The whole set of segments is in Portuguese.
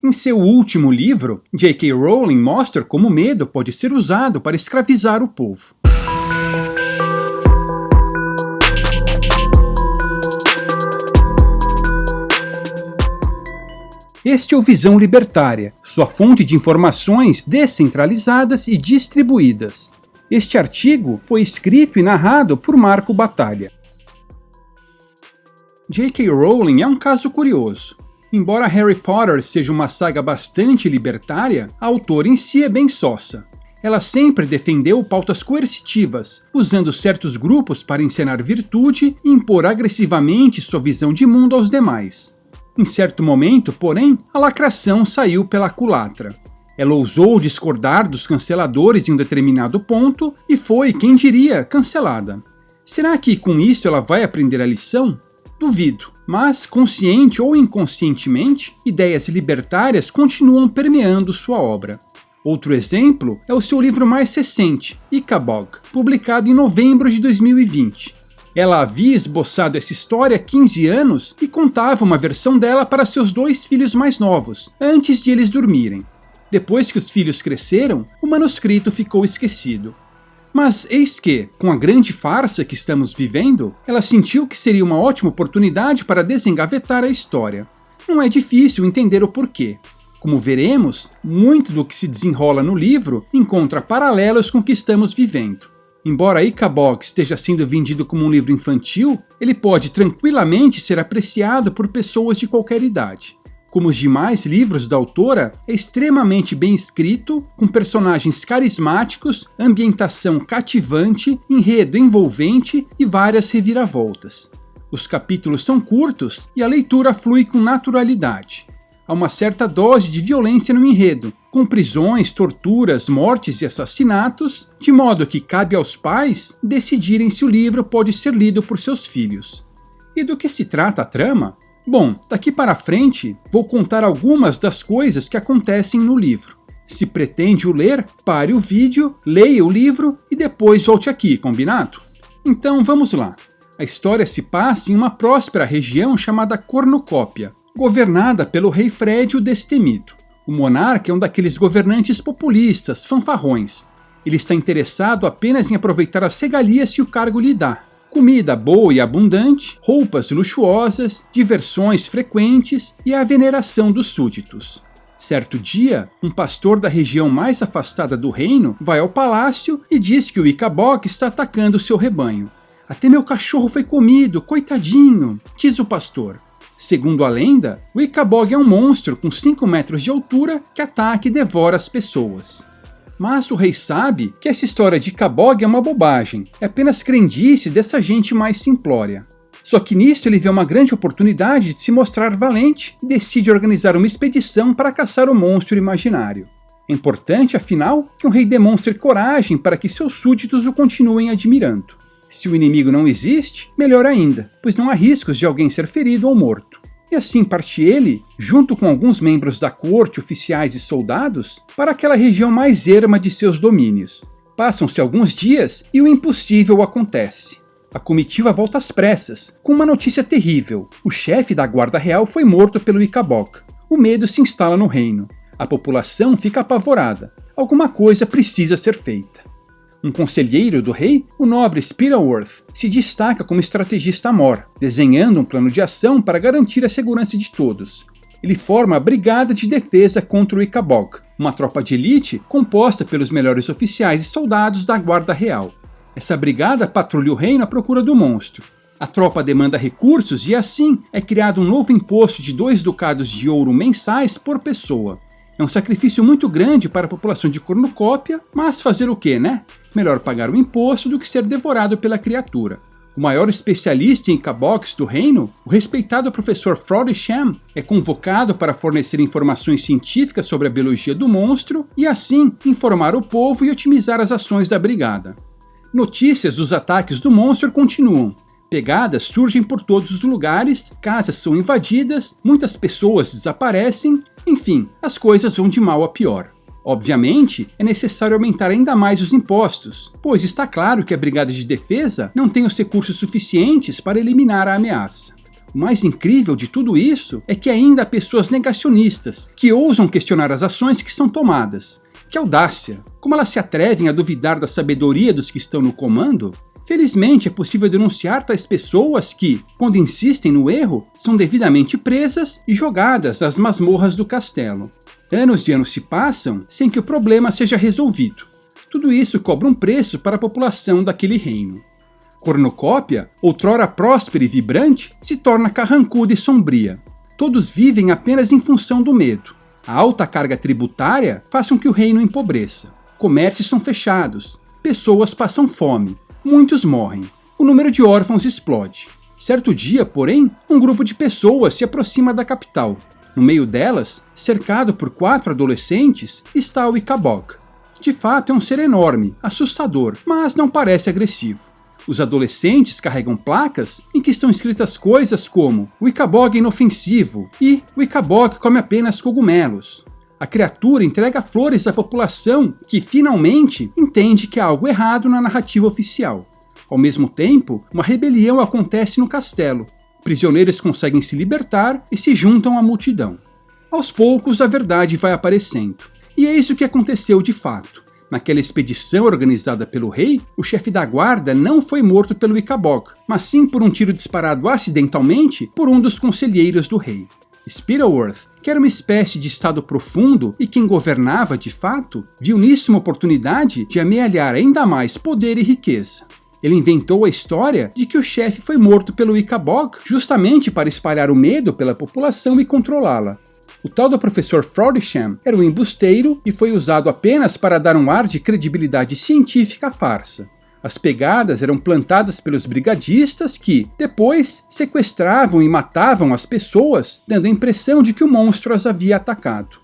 Em seu último livro, J.K. Rowling mostra como o medo pode ser usado para escravizar o povo. Este é o Visão Libertária, sua fonte de informações descentralizadas e distribuídas. Este artigo foi escrito e narrado por Marco Batalha. J.K. Rowling é um caso curioso. Embora Harry Potter seja uma saga bastante libertária, a autora em si é bem sossa. Ela sempre defendeu pautas coercitivas, usando certos grupos para ensinar virtude e impor agressivamente sua visão de mundo aos demais. Em certo momento, porém, a lacração saiu pela culatra. Ela ousou discordar dos canceladores em um determinado ponto e foi, quem diria, cancelada. Será que com isso ela vai aprender a lição? Duvido, mas, consciente ou inconscientemente, ideias libertárias continuam permeando sua obra. Outro exemplo é o seu livro mais recente, Ickabog, publicado em novembro de 2020. Ela havia esboçado essa história há 15 anos e contava uma versão dela para seus 2 filhos mais novos, antes de eles dormirem. Depois que os filhos cresceram, o manuscrito ficou esquecido. Mas eis que, com a grande farsa que estamos vivendo, ela sentiu que seria uma ótima oportunidade para desengavetar a história. Não é difícil entender o porquê. Como veremos, muito do que se desenrola no livro encontra paralelos com o que estamos vivendo. Embora Ickabog esteja sendo vendido como um livro infantil, ele pode tranquilamente ser apreciado por pessoas de qualquer idade. Como os demais livros da autora, é extremamente bem escrito, com personagens carismáticos, ambientação cativante, enredo envolvente e várias reviravoltas. Os capítulos são curtos e a leitura flui com naturalidade. Há uma certa dose de violência no enredo, com prisões, torturas, mortes e assassinatos, de modo que cabe aos pais decidirem se o livro pode ser lido por seus filhos. E do que se trata a trama? Bom, daqui para frente vou contar algumas das coisas que acontecem no livro. Se pretende o ler, pare o vídeo, leia o livro e depois volte aqui, combinado? Então vamos lá. A história se passa em uma próspera região chamada Cornucópia, governada pelo rei Fred o Destemido. O monarca é um daqueles governantes populistas, fanfarrões. Ele está interessado apenas em aproveitar as regalias que o cargo lhe dá. Comida boa e abundante, roupas luxuosas, diversões frequentes e a veneração dos súditos. Certo dia, um pastor da região mais afastada do reino vai ao palácio e diz que o Ickabog está atacando seu rebanho. "Até meu cachorro foi comido, coitadinho", diz o pastor. Segundo a lenda, o Ickabog é um monstro com 5 metros de altura que ataca e devora as pessoas. Mas o rei sabe que essa história de Ickabog é uma bobagem, é apenas crendice dessa gente mais simplória. Só que nisso ele vê uma grande oportunidade de se mostrar valente e decide organizar uma expedição para caçar o monstro imaginário. É importante, afinal, que um rei demonstre coragem para que seus súditos o continuem admirando. Se o inimigo não existe, melhor ainda, pois não há riscos de alguém ser ferido ou morto. E assim parte ele, junto com alguns membros da corte, oficiais e soldados, para aquela região mais erma de seus domínios. Passam-se alguns dias e o impossível acontece. A comitiva volta às pressas, com uma notícia terrível. O chefe da guarda real foi morto pelo Ickabog. O medo se instala no reino. A população fica apavorada. Alguma coisa precisa ser feita. Um conselheiro do rei, o nobre Spittleworth, se destaca como estrategista mor, desenhando um plano de ação para garantir a segurança de todos. Ele forma a Brigada de Defesa contra o Ickabog, uma tropa de elite composta pelos melhores oficiais e soldados da Guarda Real. Essa brigada patrulha o reino à procura do monstro. A tropa demanda recursos e assim é criado um novo imposto de 2 ducados de ouro mensais por pessoa. É um sacrifício muito grande para a população de Cornucópia, mas fazer o quê, né? Melhor pagar o imposto do que ser devorado pela criatura. O maior especialista em Ickabogs do reino, o respeitado professor Florisham, é convocado para fornecer informações científicas sobre a biologia do monstro e assim informar o povo e otimizar as ações da brigada. Notícias dos ataques do monstro continuam. Pegadas surgem por todos os lugares, casas são invadidas, muitas pessoas desaparecem, enfim, as coisas vão de mal a pior. Obviamente, é necessário aumentar ainda mais os impostos, pois está claro que a Brigada de Defesa não tem os recursos suficientes para eliminar a ameaça. O mais incrível de tudo isso é que ainda há pessoas negacionistas que ousam questionar as ações que são tomadas. Que audácia! Como elas se atrevem a duvidar da sabedoria dos que estão no comando? Felizmente é possível denunciar tais pessoas que, quando insistem no erro, são devidamente presas e jogadas às masmorras do castelo. Anos e anos se passam sem que o problema seja resolvido. Tudo isso cobra um preço para a população daquele reino. Cornucópia, outrora próspera e vibrante, se torna carrancuda e sombria. Todos vivem apenas em função do medo. A alta carga tributária faz com que o reino empobreça. Comércios são fechados, pessoas passam fome, muitos morrem. O número de órfãos explode. Certo dia, porém, um grupo de pessoas se aproxima da capital. No meio delas, cercado por 4 adolescentes, está o Ikabog. De fato, é um ser enorme, assustador, mas não parece agressivo. Os adolescentes carregam placas em que estão escritas coisas como "O Ikabog é inofensivo" e "O Ikabog come apenas cogumelos". A criatura entrega flores à população que, finalmente, entende que há algo errado na narrativa oficial. Ao mesmo tempo, uma rebelião acontece no castelo. Prisioneiros conseguem se libertar e se juntam à multidão. Aos poucos, a verdade vai aparecendo. E eis o que aconteceu de fato. Naquela expedição organizada pelo rei, o chefe da guarda não foi morto pelo Ikabog, mas sim por um tiro disparado acidentalmente por um dos conselheiros do rei. Spittleworth, que era uma espécie de estado profundo e quem governava de fato, viu nisso uma oportunidade de amealhar ainda mais poder e riqueza. Ele inventou a história de que o chefe foi morto pelo Ikabog justamente para espalhar o medo pela população e controlá-la. O tal do professor Fraudicham era um embusteiro e foi usado apenas para dar um ar de credibilidade científica à farsa. As pegadas eram plantadas pelos brigadistas que, depois, sequestravam e matavam as pessoas, dando a impressão de que o monstro as havia atacado.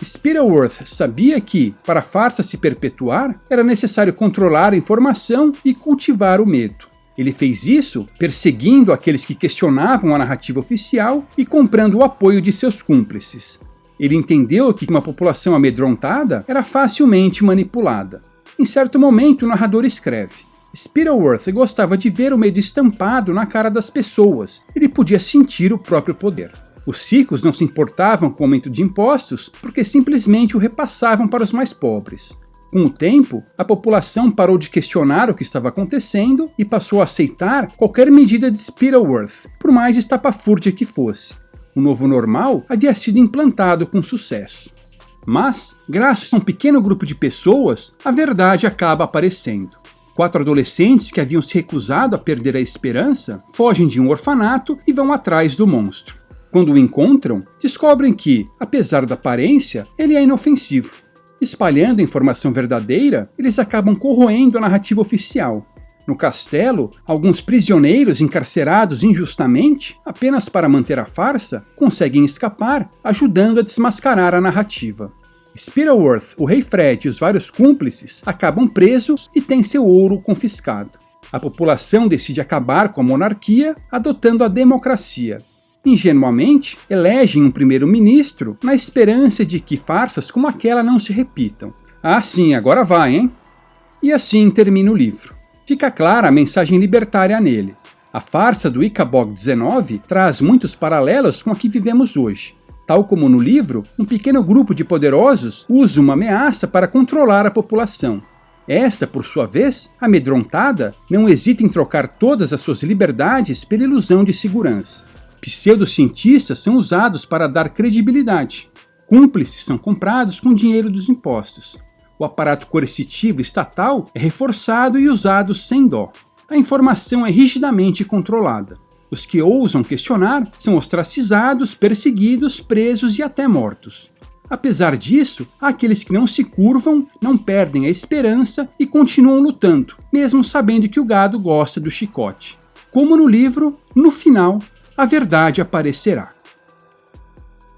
Spittleworth sabia que, para a farsa se perpetuar, era necessário controlar a informação e cultivar o medo. Ele fez isso perseguindo aqueles que questionavam a narrativa oficial e comprando o apoio de seus cúmplices. Ele entendeu que uma população amedrontada era facilmente manipulada. Em certo momento, o narrador escreve: Spittleworth gostava de ver o medo estampado na cara das pessoas. Ele podia sentir o próprio poder. Os ricos não se importavam com o aumento de impostos porque simplesmente o repassavam para os mais pobres. Com o tempo, a população parou de questionar o que estava acontecendo e passou a aceitar qualquer medida de Spittleworth, por mais estapafúrdia que fosse. O novo normal havia sido implantado com sucesso. Mas, graças a um pequeno grupo de pessoas, a verdade acaba aparecendo. 4 adolescentes que haviam se recusado a perder a esperança fogem de um orfanato e vão atrás do monstro. Quando o encontram, descobrem que, apesar da aparência, ele é inofensivo. Espalhando a informação verdadeira, eles acabam corroendo a narrativa oficial. No castelo, alguns prisioneiros encarcerados injustamente, apenas para manter a farsa, conseguem escapar, ajudando a desmascarar a narrativa. Spittleworth, o rei Fred e os vários cúmplices acabam presos e têm seu ouro confiscado. A população decide acabar com a monarquia, adotando a democracia. Ingenuamente, elegem um primeiro-ministro na esperança de que farsas como aquela não se repitam. Ah sim, agora vai, hein? E assim termina o livro. Fica clara a mensagem libertária nele. A farsa do Ikabog 19 traz muitos paralelos com a que vivemos hoje. Tal como no livro, um pequeno grupo de poderosos usa uma ameaça para controlar a população. Esta, por sua vez, amedrontada, não hesita em trocar todas as suas liberdades pela ilusão de segurança. Pseudocientistas são usados para dar credibilidade. Cúmplices são comprados com dinheiro dos impostos. O aparato coercitivo estatal é reforçado e usado sem dó. A informação é rigidamente controlada. Os que ousam questionar são ostracizados, perseguidos, presos e até mortos. Apesar disso, há aqueles que não se curvam, não perdem a esperança e continuam lutando, mesmo sabendo que o gado gosta do chicote. Como no livro, no final, a verdade aparecerá.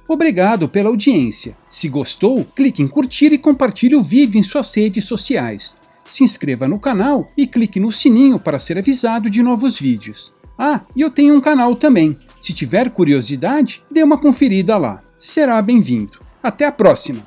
Obrigado pela audiência. Se gostou, clique em curtir e compartilhe o vídeo em suas redes sociais. Se inscreva no canal e clique no sininho para ser avisado de novos vídeos. Ah, e eu tenho um canal também. Se tiver curiosidade, dê uma conferida lá. Será bem-vindo. Até a próxima!